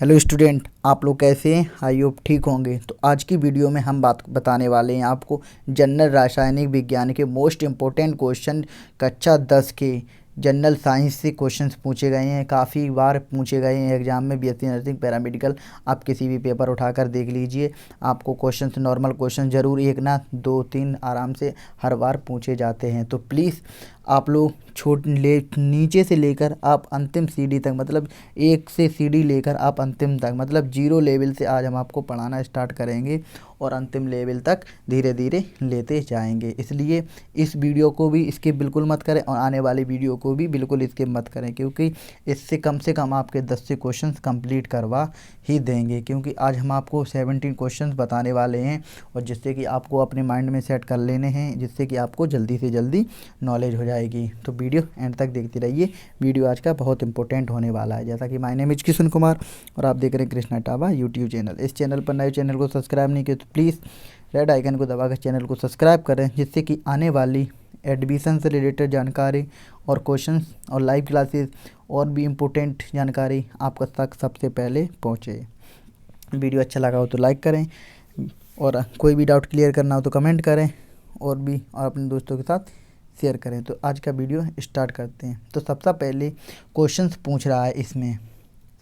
Hello student, आप लोग कैसे हैं? आई होप ठीक होंगे। तो आज की वीडियो में हम बात बताने वाले हैं आपको जनरल रासायनिक विज्ञान के मोस्ट इम्पोर्टेंट क्वेश्चन कक्षा 10 के जनरल साइंस से क्वेश्चंस पूछे गए हैं। काफ़ी बार पूछे गए हैं एग्जाम में। बीएससी नर्सिंग पैरामेडिकल आप किसी भी पेपर उठाकर देख लीजिए, आपको क्वेश्चंस नॉर्मल क्वेश्चन ज़रूर एक ना दो तीन आराम से हर बार पूछे जाते हैं। तो प्लीज़ आप लोग नीचे से लेकर आप अंतिम सीढ़ी तक, मतलब एक से सीढ़ी लेकर आप अंतिम तक, मतलब जीरो लेवल से आज हम आपको पढ़ाना स्टार्ट करेंगे और अंतिम लेवल तक धीरे धीरे लेते जाएंगे। इसलिए इस वीडियो को भी स्किप बिल्कुल मत करें और आने वाली वीडियो को भी बिल्कुल स्किप मत करें, क्योंकि इससे कम से कम आपके 10 से क्वेश्चंस कंप्लीट करवा ही देंगे। क्योंकि आज हम आपको 17 क्वेश्चंस बताने वाले हैं और जिससे कि आपको अपने माइंड में सेट कर लेने हैं, जिससे कि आपको जल्दी से जल्दी नॉलेज हो जाएगी। तो वीडियो एंड तक देखते रहिए। वीडियो आज का बहुत इंपॉर्टेंट होने वाला है। जैसा कि my name is Kishan Kumar और आप देख रहे हैं कृष्णा टाबा यूट्यूब चैनल। इस चैनल पर नए चैनल को सब्सक्राइब नहीं किया तो प्लीज़ रेड आइकन को दबाकर चैनल को सब्सक्राइब करें, जिससे कि आने वाली एडमिशन से रिलेटेड जानकारी और क्वेश्चंस और लाइव क्लासेस और भी इम्पोर्टेंट जानकारी आप तक सबसे पहले पहुँचे। वीडियो अच्छा लगा हो तो लाइक करें और कोई भी डाउट क्लियर करना हो तो कमेंट करें और अपने दोस्तों के साथ शेयर करें। तो आज का वीडियो स्टार्ट करते हैं। तो सबसे पहले क्वेश्चंस पूछ रहा है इसमें,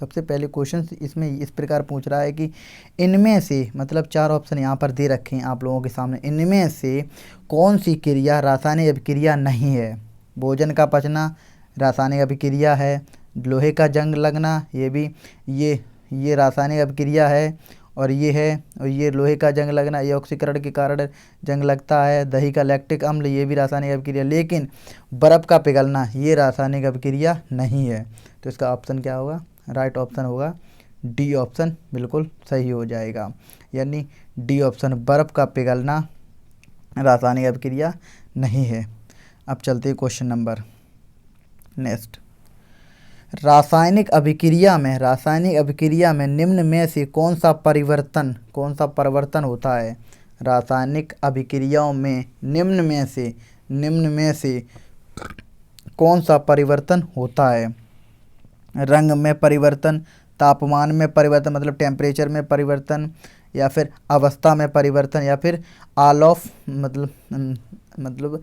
सबसे पहले क्वेश्चंस इसमें इस प्रकार पूछ रहा है कि इनमें से, मतलब 4 ऑप्शन यहाँ पर दे रखे हैं आप लोगों के सामने, इनमें से कौन सी क्रिया रासायनिक अभिक्रिया नहीं है? भोजन का पचना रासायनिक अभिक्रिया है, लोहे का जंग लगना ये रासायनिक अभिक्रिया है, और ये लोहे का जंग लगना, ये ऑक्सीकरण के कारण जंग लगता है। दही का लैक्टिक अम्ल, ये भी रासायनिक अभिक्रिया। लेकिन बर्फ़ का पिघलना ये रासायनिक अभिक्रिया नहीं है। तो इसका ऑप्शन क्या होगा? राइट ऑप्शन होगा डी ऑप्शन, बिल्कुल सही हो जाएगा। यानी डी ऑप्शन, बर्फ़ का पिघलना रासायनिक अभिक्रिया नहीं है। अब चलते हैं क्वेश्चन नंबर नेक्स्ट। रासायनिक अभिक्रिया में निम्न में से कौन सा परिवर्तन होता है? रासायनिक अभिक्रियाओं में निम्न में से कौन सा परिवर्तन होता है? रंग में परिवर्तन, तापमान में परिवर्तन मतलब टेम्परेचर में परिवर्तन, या फिर अवस्था में परिवर्तन, या फिर ऑल ऑफ मतलब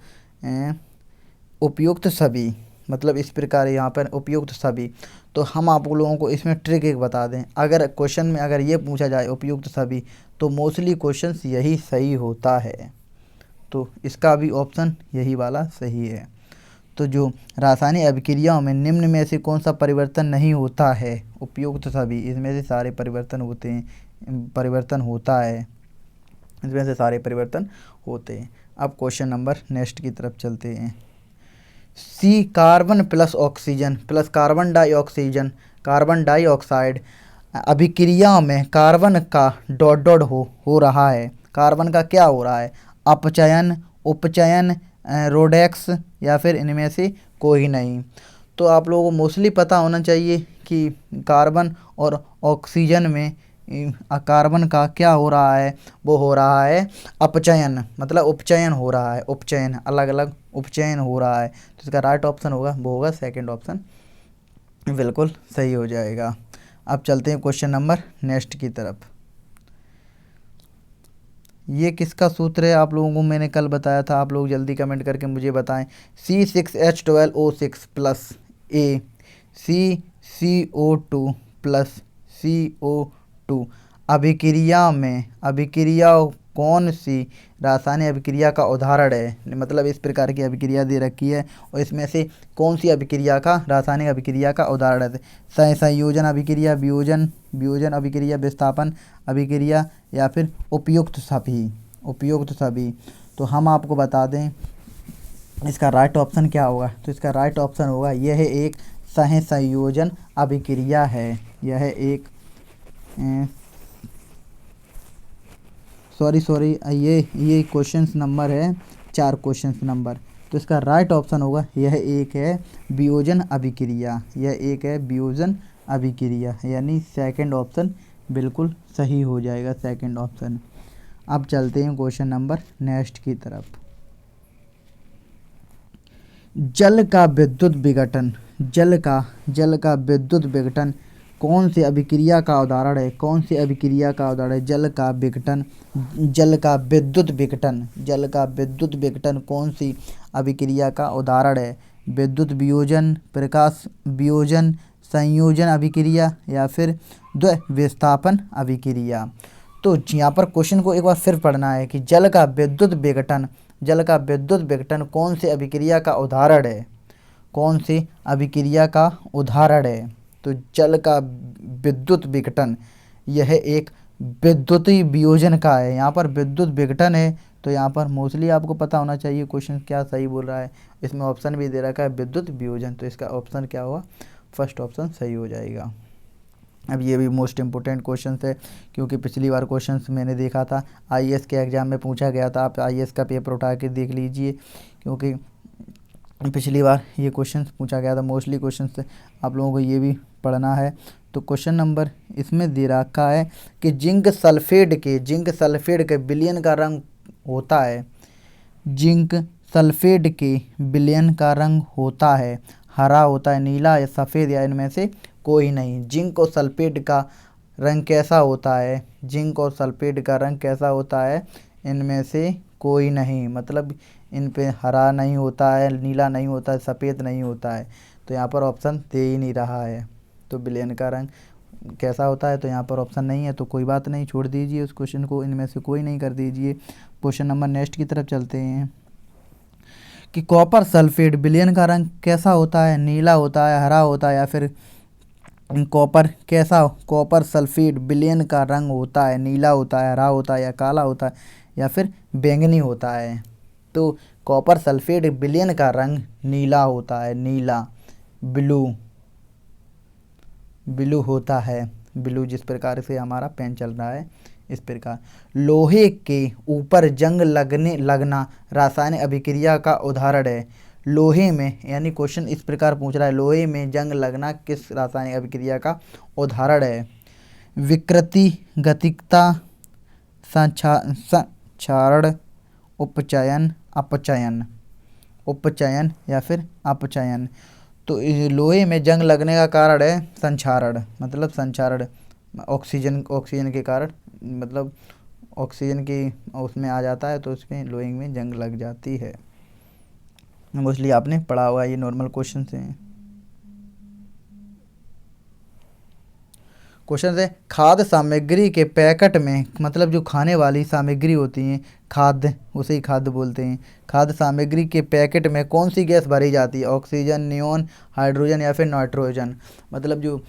उपयुक्त सभी, मतलब इस प्रकार यहाँ पर उपयुक्त सभी। तो हम आप लोगों को इसमें ट्रिक एक बता दें, अगर क्वेश्चन में अगर ये पूछा जाए उपयुक्त सभी, तो मोस्टली क्वेश्चंस यही सही होता है। तो इसका भी ऑप्शन यही वाला सही है। तो जो रासायनिक अभिक्रियाओं में निम्न में से कौन सा परिवर्तन नहीं होता है? उपयुक्त सभी, इसमें से सारे परिवर्तन होते हैं, परिवर्तन होता है, इसमें से सारे परिवर्तन होते हैं। अब क्वेश्चन नंबर नेक्स्ट की तरफ चलते हैं। C, carbon plus oxygen plus carbon dioxide अभिक्रिया में कार्बन का डॉट डॉट हो रहा है। कार्बन का क्या हो रहा है? अपचयन, उपचयन, रोडेक्स, या फिर इनमें से कोई नहीं। तो आप लोगों को मोस्टली पता होना चाहिए कि कार्बन और ऑक्सीजन में कार्बन का क्या हो रहा है? वो हो रहा है अपचयन, मतलब उपचयन हो रहा है, उपचयन, अलग अलग उपचयन हो रहा है। तो इसका राइट ऑप्शन होगा वो होगा सेकंड ऑप्शन, बिल्कुल सही हो जाएगा। अब चलते हैं क्वेश्चन नंबर नेक्स्ट की तरफ। ये किसका सूत्र है? आप लोगों को मैंने कल बताया था, आप लोग जल्दी कमेंट करके मुझे बताएं। C6H12O6 प्लस ए CCO2 प्लस CO2 अभिक्रिया कौन सी रासायनिक अभिक्रिया का उदाहरण है? मतलब इस प्रकार की अभिक्रिया दे रखी है और इसमें से कौन सी अभिक्रिया का रासायनिक अभिक्रिया का उदाहरण है? संयोजन अभिक्रिया, वियोजन अभिक्रिया, विस्थापन अभिक्रिया, या फिर उपयुक्त सभी। तो हम आपको बता दें इसका राइट ऑप्शन क्या होगा। तो इसका राइट ऑप्शन होगा यह एक सहसंयोजन अभिक्रिया है। यह एक सॉरी ये क्वेश्चन नंबर है 4 क्वेश्चन नंबर। तो इसका राइट ऑप्शन होगा यह एक है वियोजन अभिक्रिया, यानी सेकंड ऑप्शन बिल्कुल सही हो जाएगा, सेकंड ऑप्शन। अब चलते हैं क्वेश्चन नंबर नेक्स्ट की तरफ। जल का विद्युत विघटन कौन से अभिक्रिया का उदाहरण है? कौन सी अभिक्रिया का उदाहरण है? जल का विघटन, जल का विद्युत विघटन, जल का विद्युत विघटन कौन सी अभिक्रिया का उदाहरण है? विद्युत वियोजन, प्रकाश वियोजन, संयोजन अभिक्रिया या फिर द्विविस्थापन अभिक्रिया। तो यहाँ पर क्वेश्चन को एक बार फिर पढ़ना है कि जल का विद्युत विघटन, जल का विद्युत विघटन कौन सी अभिक्रिया का उदाहरण है? कौन सी अभिक्रिया का उदाहरण है? तो जल का विद्युत विघटन यह एक विद्युतीय वियोजन का है। यहाँ पर विद्युत विघटन है तो यहाँ पर मोस्टली आपको पता होना चाहिए क्वेश्चन क्या सही बोल रहा है। इसमें ऑप्शन भी दे रखा है विद्युत वियोजन, तो इसका ऑप्शन क्या हुआ? फर्स्ट ऑप्शन सही हो जाएगा। अब ये भी मोस्ट इम्पोर्टेंट क्वेश्चन है क्योंकि पिछली बार क्वेश्चन मैंने देखा था आईएएस के एग्ज़ाम में पूछा गया था। आप आईएएस का पेपर उठा के देख लीजिए क्योंकि पिछली बार ये क्वेश्चन पूछा गया था। मोस्टली क्वेश्चन से आप लोगों को ये भी पढ़ना है। तो क्वेश्चन नंबर इसमें दे रखा है कि जिंक सल्फेट के विलयन का रंग होता है। जिंक सल्फेट के विलयन का रंग होता है हरा, होता है नीला या सफ़ेद या इनमें से कोई नहीं। जिंक और सल्फेट का रंग कैसा होता है? जिंक और सल्फेट का रंग कैसा होता है? इनमें से कोई नहीं, मतलब इन पे हरा नहीं होता है, नीला नहीं होता है, सफ़ेद नहीं होता है। तो यहाँ पर ऑप्शन दे ही नहीं रहा है। तो विलयन का रंग कैसा होता है? तो यहाँ पर ऑप्शन नहीं है, तो कोई बात नहीं, छोड़ दीजिए उस क्वेश्चन को, इनमें से कोई नहीं कर दीजिए। क्वेश्चन नंबर नेक्स्ट की तरफ चलते हैं कि कॉपर सल्फेट विलयन का रंग कैसा होता है? नीला होता है, हरा होता है या फिर कॉपर सल्फेट विलयन का रंग होता है नीला होता है, हरा होता है या काला होता है या फिर बैंगनी होता है? तो कॉपर सल्फेट विलयन का रंग नीला होता है, नीला, ब्लू होता है। ब्लू जिस प्रकार से हमारा पेन चल रहा है इस प्रकार। लोहे के ऊपर जंग लगना रासायनिक अभिक्रिया का उदाहरण है। लोहे में, यानी क्वेश्चन इस प्रकार पूछ रहा है, लोहे में जंग लगना किस रासायनिक अभिक्रिया का उदाहरण है? विकृति, गतिकता, संक्षारण, उपचयन या फिर अपचयन। तो लोहे में जंग लगने का कारण है संक्षारण, मतलब संक्षारण ऑक्सीजन के कारण, मतलब ऑक्सीजन की उसमें आ जाता है तो उसमें लोहे में जंग लग जाती है। मोस्टली आपने पढ़ा हुआ, ये नॉर्मल क्वेश्चन से। क्वेश्चन है खाद्य सामग्री के पैकेट में, मतलब जो खाने वाली सामग्री होती हैं, खाद्य, उसे ही खाद्य बोलते हैं। खाद्य सामग्री के पैकेट में कौन सी गैस भरी जाती है? ऑक्सीजन, नियोन, हाइड्रोजन या फिर नाइट्रोजन। मतलब जो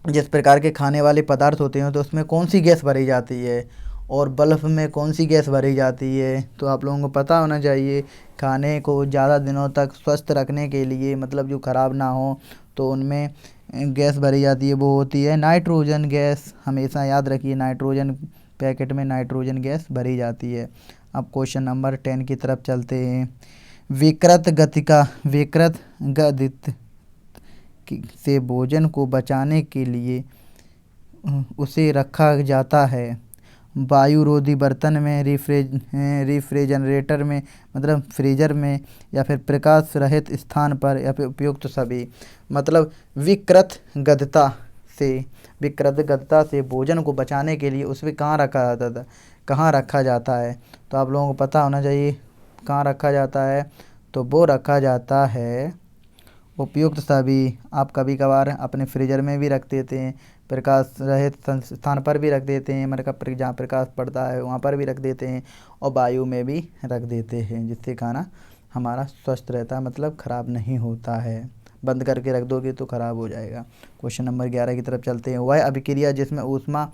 जिस प्रकार के खाने वाले पदार्थ होते हैं तो उसमें कौन सी गैस भरी जाती है और बल्ब में कौन सी गैस भरी जाती है? तो आप लोगों को पता होना चाहिए। खाने को ज़्यादा दिनों तक स्वस्थ रखने के लिए, मतलब जो ख़राब ना हो, तो उनमें गैस भरी जाती है, वो होती है नाइट्रोजन गैस। हमेशा याद रखिए, नाइट्रोजन, पैकेट में नाइट्रोजन गैस भरी जाती है। अब क्वेश्चन नंबर 10 की तरफ चलते हैं। विकृत गतित से भोजन को बचाने के लिए उसे रखा जाता है वायुरोधी बर्तन में, रेफ्रिजरेटर में, मतलब फ्रीजर में, या फिर प्रकाश रहित स्थान पर, या फिर उपयुक्त सभी। मतलब विकृत गद्धता से भोजन को बचाने के लिए उसमें कहाँ रखा जाता है? तो आप लोगों को पता होना चाहिए कहाँ रखा जाता है। तो वो रखा जाता है उपयुक्त सभी। आप कभी कभार अपने फ्रीजर में भी रख देते हैं, प्रकाश रहित स्थान पर भी रख देते हैं, मतलब जहाँ प्रकाश पड़ता है वहाँ पर भी रख देते हैं, और वायु में भी रख देते हैं, जिससे खाना हमारा स्वस्थ रहता है, मतलब ख़राब नहीं होता है। बंद करके रख दोगे तो ख़राब हो जाएगा। क्वेश्चन नंबर 11 की तरफ चलते हैं। वह अभिक्रिया जिसमें ऊष्मा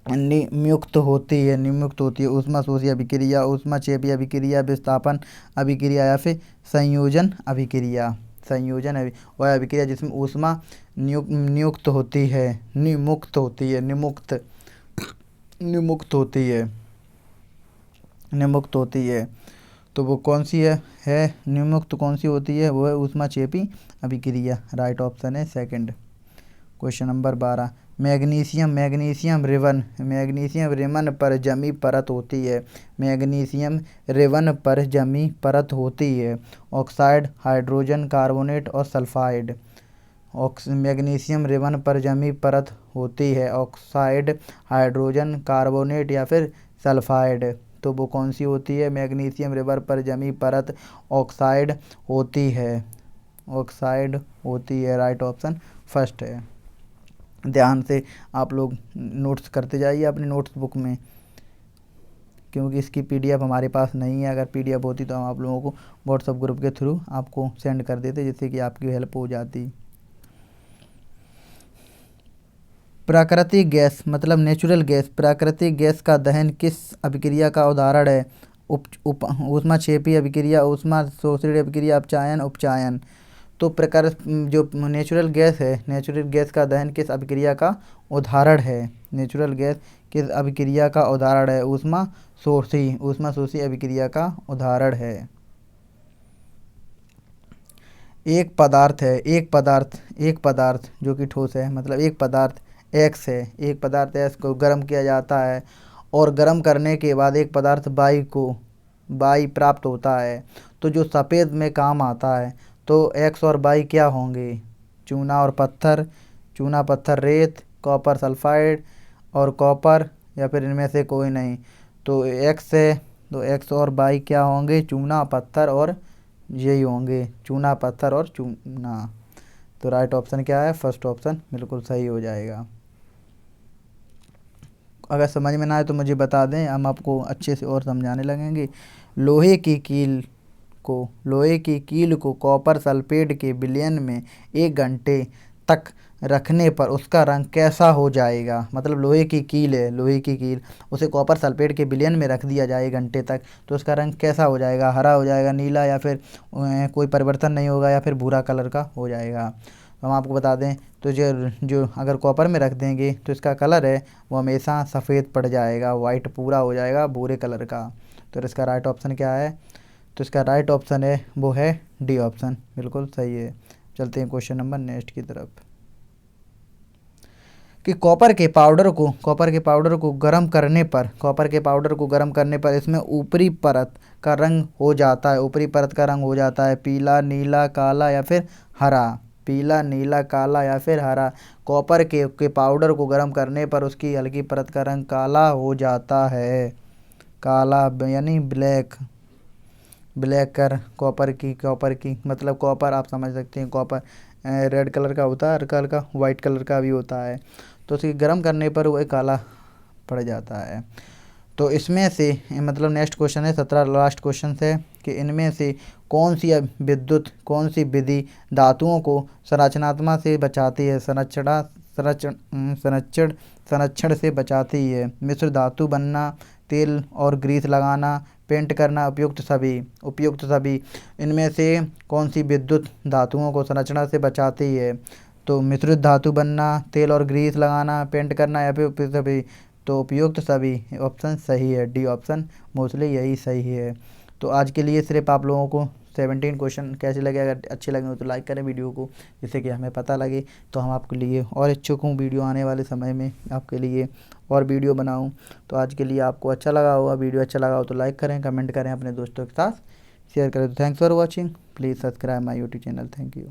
निम्युक्त होती है, ऊष्मा शोषी अभिक्रिया, ऊष्माक्षेपी अभिक्रिया, विस्थापन अभिक्रिया या फिर संयोजन अभिक्रिया। वह अभिक्रिया जिसमें ऊष्मा निमुक्त होती है, तो वो कौन सी है निमुक्त कौन सी होती है? वो है ऊष्माक्षेपी अभिक्रिया। राइट ऑप्शन है second. Question number 12। Magnesium ribbon पर जमी परत होती है। मैग्नीशियम रिबन पर जमी परत होती है। ऑक्साइड, हाइड्रोजन कार्बोनेट और सल्फाइड। मैग्नीशियम रिबन पर जमी परत होती है, ऑक्साइड, हाइड्रोजन कार्बोनेट या फिर सल्फाइड। तो वो कौन सी होती है? मैग्नीशियम रिबन पर जमी परत ऑक्साइड होती है, ऑक्साइड होती है। राइट ऑप्शन फर्स्ट है। ध्यान से आप लोग नोट्स करते जाइए अपनी नोट्स बुक में, क्योंकि इसकी पीडीएफ हमारे पास नहीं है। अगर पीडीएफ होती तो हम आप लोगों को व्हाट्सएप ग्रुप के थ्रू आपको सेंड कर देते, जिससे कि आपकी हेल्प हो जाती। प्राकृतिक गैस मतलब नेचुरल गैस, प्राकृतिक गैस का दहन किस अभिक्रिया का उदाहरण है? ऊष्माक्षेपी अभिक्रिया, ऊष्मा शोषण अभिक्रिया, अपचायन, उपचायन। तो प्रकार जो नेचुरल गैस है, नेचुरल गैस का दहन किस अभिक्रिया का उदाहरण है? नेचुरल गैस किस अभिक्रिया का उदाहरण है? ऊष्मा शोषी अभिक्रिया का उदाहरण है। एक पदार्थ जो कि ठोस है, मतलब एक पदार्थ एक्स है, एक पदार्थ एक्स को गर्म किया जाता है और गर्म करने के बाद एक पदार्थ वाई प्राप्त होता है। तो जो सफ़ेद में काम आता है, तो एक्स और वाई क्या होंगे? चूना और पत्थर, चूना पत्थर रेत, कॉपर सल्फाइड और कॉपर, या फिर इनमें से कोई नहीं। तो एक्स है, तो एक्स और वाई क्या होंगे? चूना पत्थर और यही होंगे, चूना पत्थर और चूना। तो राइट ऑप्शन क्या है? फर्स्ट ऑप्शन बिल्कुल सही हो जाएगा। अगर समझ में ना आए तो मुझे बता दें, हम आपको अच्छे से और समझाने लगेंगे। लोहे की कील को कॉपर सल्फेट के विलयन में 1 घंटे तक रखने पर उसका रंग कैसा हो जाएगा? मतलब लोहे की कील है, लोहे की कील, उसे कॉपर सल्फेट के विलयन में रख दिया जाए 1 घंटे तक, तो उसका रंग कैसा हो जाएगा? हरा हो जाएगा, नीला, या फिर कोई परिवर्तन नहीं होगा, या फिर भूरा कलर का हो जाएगा। हम आपको बता दें, तो जो अगर कॉपर में रख देंगे तो इसका कलर है वो हमेशा सफ़ेद पड़ जाएगा, वाइट पूरा हो जाएगा, भूरे कलर का। तो इसका राइट ऑप्शन क्या है? तो इसका राइट ऑप्शन है वो है डी ऑप्शन, बिल्कुल सही है। चलते हैं क्वेश्चन नंबर नेक्स्ट की तरफ, कि कॉपर के पाउडर को गर्म करने पर इसमें ऊपरी परत का रंग हो जाता है पीला, नीला, काला या फिर हरा। पीला, नीला, काला या फिर हरा। कॉपर के पाउडर को गर्म करने पर उसकी हल्की परत का रंग काला हो जाता है, काला यानी ब्लैक। कॉपर की मतलब कॉपर आप समझ सकते हैं, कॉपर रेड कलर का होता है, हर कलर का, वाइट कलर का भी होता है। तो उसे गर्म करने पर वह काला पड़ जाता है। तो इसमें से मतलब नेक्स्ट क्वेश्चन है 17 लास्ट क्वेश्चन है, कि इनमें से कौन सी विधि धातुओं को संरचनात्मक से बचाती है? संरक्षण से बचाती है। मिश्र धातु बनना, तेल और ग्रीस लगाना, पेंट करना, उपयुक्त सभी। इनमें से कौन सी विद्युत धातुओं को संरचना से बचाती है? तो मिश्रित धातु बनना, तेल और ग्रीस लगाना, पेंट करना, या फिर उपयुक्त सभी। तो उपयुक्त सभी ऑप्शन सही है, डी ऑप्शन मोस्टली यही सही है। तो आज के लिए सिर्फ आप लोगों को 17 क्वेश्चन कैसे लगे, अगर अच्छे लगे तो लाइक करें वीडियो को, जिससे कि हमें पता लगे, तो हम आपके लिए और इच्छुक हूँ वीडियो आने वाले समय में आपके लिए और वीडियो बनाऊँ। तो आज के लिए आपको अच्छा लगा होगा, वीडियो अच्छा लगा हो तो लाइक करें, कमेंट करें, अपने दोस्तों के साथ शेयर करें। तो thanks for watching, please subscribe my YouTube channel. Thank you.